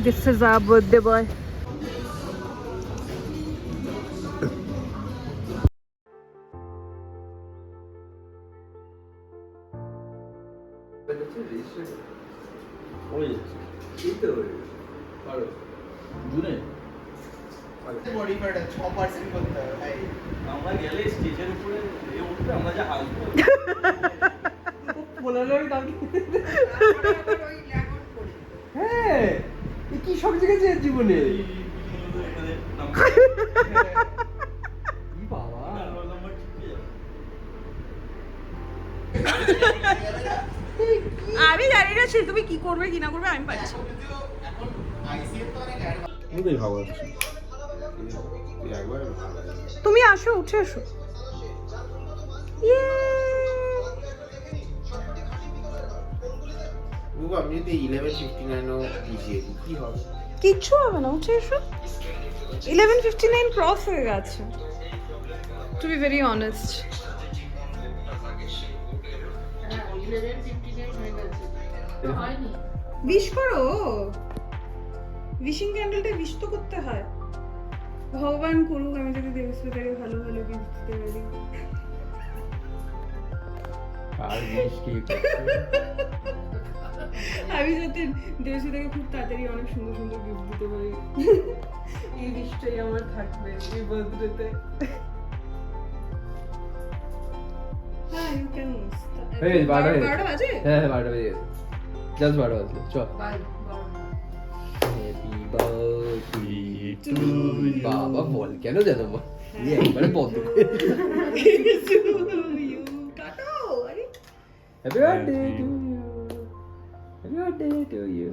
This is our birthday boy. Modified 6% করতে হবে ভাই। আমরা গেলে স্টেজের উপরে উঠবে, আমরা যা হাসবো বলালোই কালকে। হ্যাঁ, কি সব জায়গায় জীবনে বাবা আমি জানি না সে তুমি কি করবে কি না করবে, আমি পাচ্ছি। তুমি আসো, উঠে এসো। কিচ্ছু হবে না, উঠে এসো। 11:59 ক্রস হয়ে গেছে, to be very honest. Wish করো, উইশিং ক্যান্ডেলটা উইশ তো করতে হয়। ভগবান করুক আমি যদি দেবস্মিতাকে ভালো ভালো গিফট দিতে পারি। আমি যাতে দেবস্মিতাকে খুব তাড়াতাড়ি অনেক সুন্দর সুন্দর গিফট দিতে পারি, এই উইশটাই আমার থাকবে এই বার্থডেতে। হ্যাঁ, ইউ ক্যান। এই 12টা বাজে? হ্যাঁ 12টা বাজে, জাস্ট 12টা বাজলো। চল। হ্যাপি বার্থডে টু বাবা, বল কেন জানো বল, একবারে বন্ধ করে। কাটো। আরে happy birthday to you, happy birthday to you.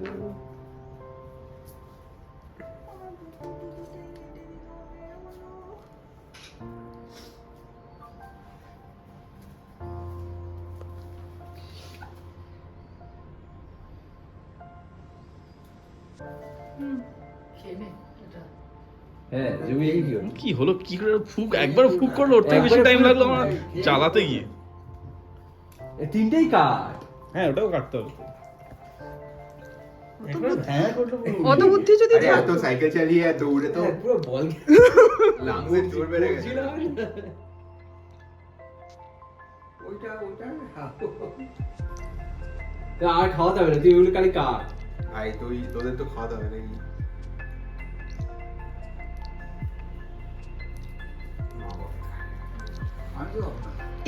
হ্যাঁ জমি কি হলো? কি হলো, কি করে ফুক একবার ফুক করলো, ওর থেকে বেশি টাইম লাগলো আমার চালাতে গিয়ে। এই তিনটেই কাট। হ্যাঁ ওটাও কাটতে হবে। অত বুদ্ধি যদি আরে এত সাইকেল চালিয়ে দৌড়ে তো পুরো বল লাংসে জোর বেড়ে গেছে। আর খাওয়াতে হবে না, তুই ওগুলো খালি কাট। ভাই তুই তোদের তো খাওয়া দাওয়া নাকি?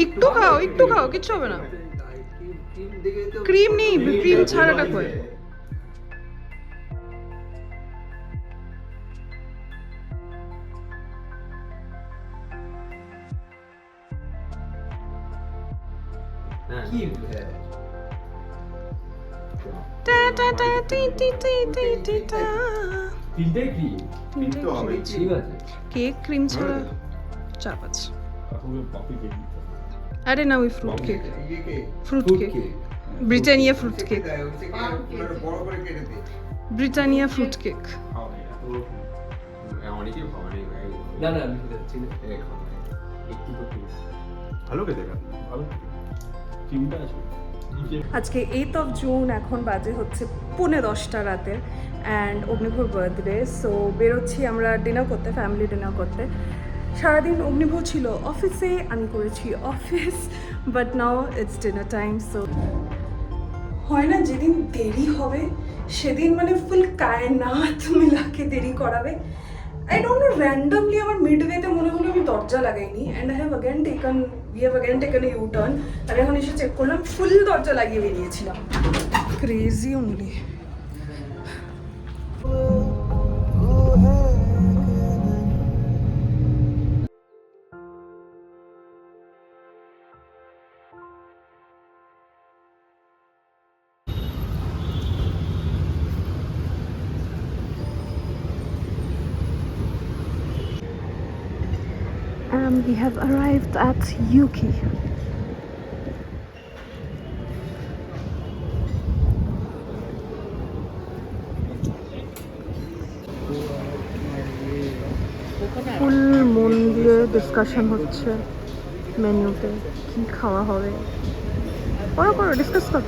একটু খাও, একটু খাও, কিচ্ছু হবে না। ক্রিম নেই, ক্রিম ছাড়াটা কই? কি টা টা টা টি টি টি টি টি টা। তিনটেই ক্রিম। কিন্তু হবে ঠিক আছে। কেক ক্রিম ছাড়া 4-5। কফি কেক আরে না, ওই fruit cake, fruit fruit cake, cake. Britannia fruit cake, বড় করে কেটে দে। Britannia fruit cake. অনেকেই খাওয়া নেই ভাই। না না আমি খেতে যাচ্ছি না। একটু তো ভালো খেতে গেল। ভালো ক্রিমটা আছে। আজকে 8th of June, এখন বাজে হচ্ছে 10:45 রাতে, অ্যান্ড অগ্নিভোর বার্থডে। সো বেরোচ্ছি আমরা ডিনার করতে, ফ্যামিলি ডিনার করতে। সারাদিন অগ্নিভোর ছিল অফিসে, আমি করেছি office, but now it's dinner time. So হয় না, যেদিন দেরি হবে সেদিন মানে ফুল কায়নাত মিলাকে দেরি করাবে। আই ডোন্ট নো, র্যান্ডমলি আমার মিডওয়েতে মনে হলো আমি দরজা লাগাইনি, and we have again taken a U turn. আমি এখন এসে চেক করলাম, ফুল দরজা লাগিয়ে বেরিয়েছিলাম। Crazy only. And we have arrived at Yuki. Full মন দিয়ে ডিসকাশন হচ্ছে। মেনুতে কি খাওয়া হবে করো ডিসকাস কর।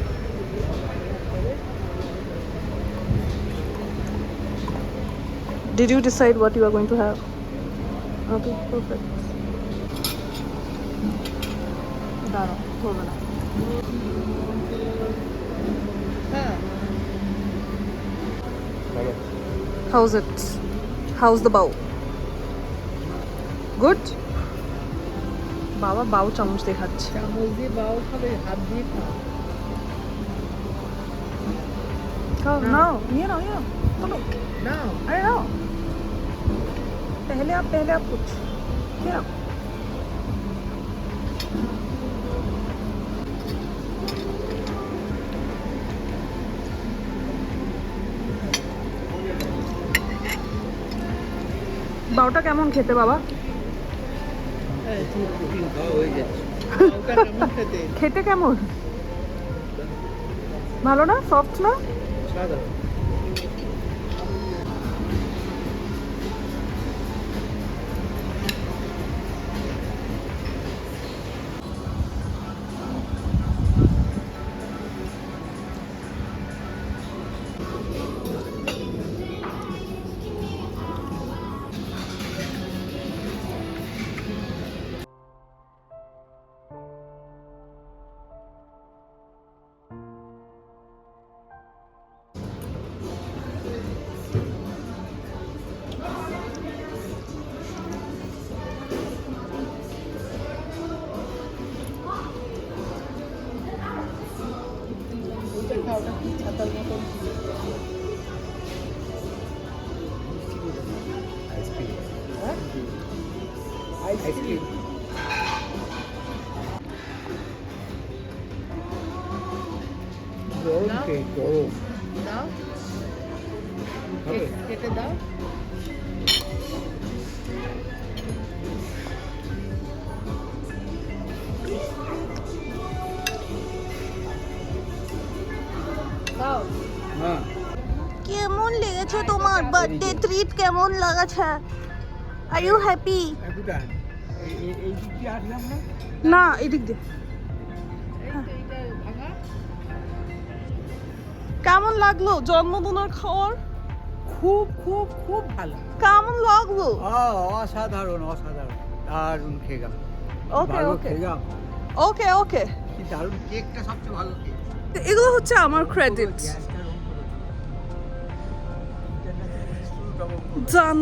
Did you decide what you are going to have? Okay, perfect. দাঁড়াও, হবে না। How's it? How's the bow? Good? বাবা বাউ চামচ দেখাচ্ছে। চামচ দিয়ে বাও খাবে, হাত দিয়ে খাও। খাও, নাও, নিয়ে নাও, চলো। নাও अरे नाओ, पहले आप कुछ ये नाओ। বাউটা কেমন খেতে বাবা? বাওটা কেমন খেতে? খেতে কেমন? ভালো না? সফট না? সাদা ওইটা খাওয়াটা কি ছাতার মতন ছিল। হ্যাঁ? আইসক্রিম। দাও। দাও। কেটে দাও। দাও। কেমন লেগেছে তোমার বার্থডে ট্রিট? কেমন লাগছে? Are you happy? না এদিক দিয়ে। এইটা ভাঙা। কেমন লাগলো জন্মদিনের খাওয়ার? খুব খুব খুব ভালো। কেমন লাগলো? অসাধারণ দারুণ খেলাম। ওকে ভালো ওকে খেলাম। ওকে ওকে। কি দারুণ কেকটা সবচেয়ে ভালো কেক। এগুলো হচ্ছে আমার credit. Done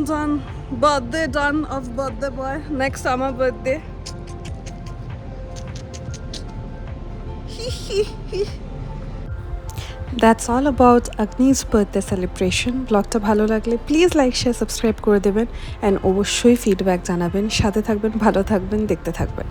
birthday done of birthday boy. Next আমার birthday. That's all about Agni's birthday celebration. ব্লগটা ভালো লাগলে প্লিজ লাইক শেয়ার সাবস্ক্রাইব করে দেবেন অ্যান্ড অবশ্যই ফিডব্যাক জানাবেন। সাথে থাকবেন, ভালো থাকবেন, দেখতে থাকবেন।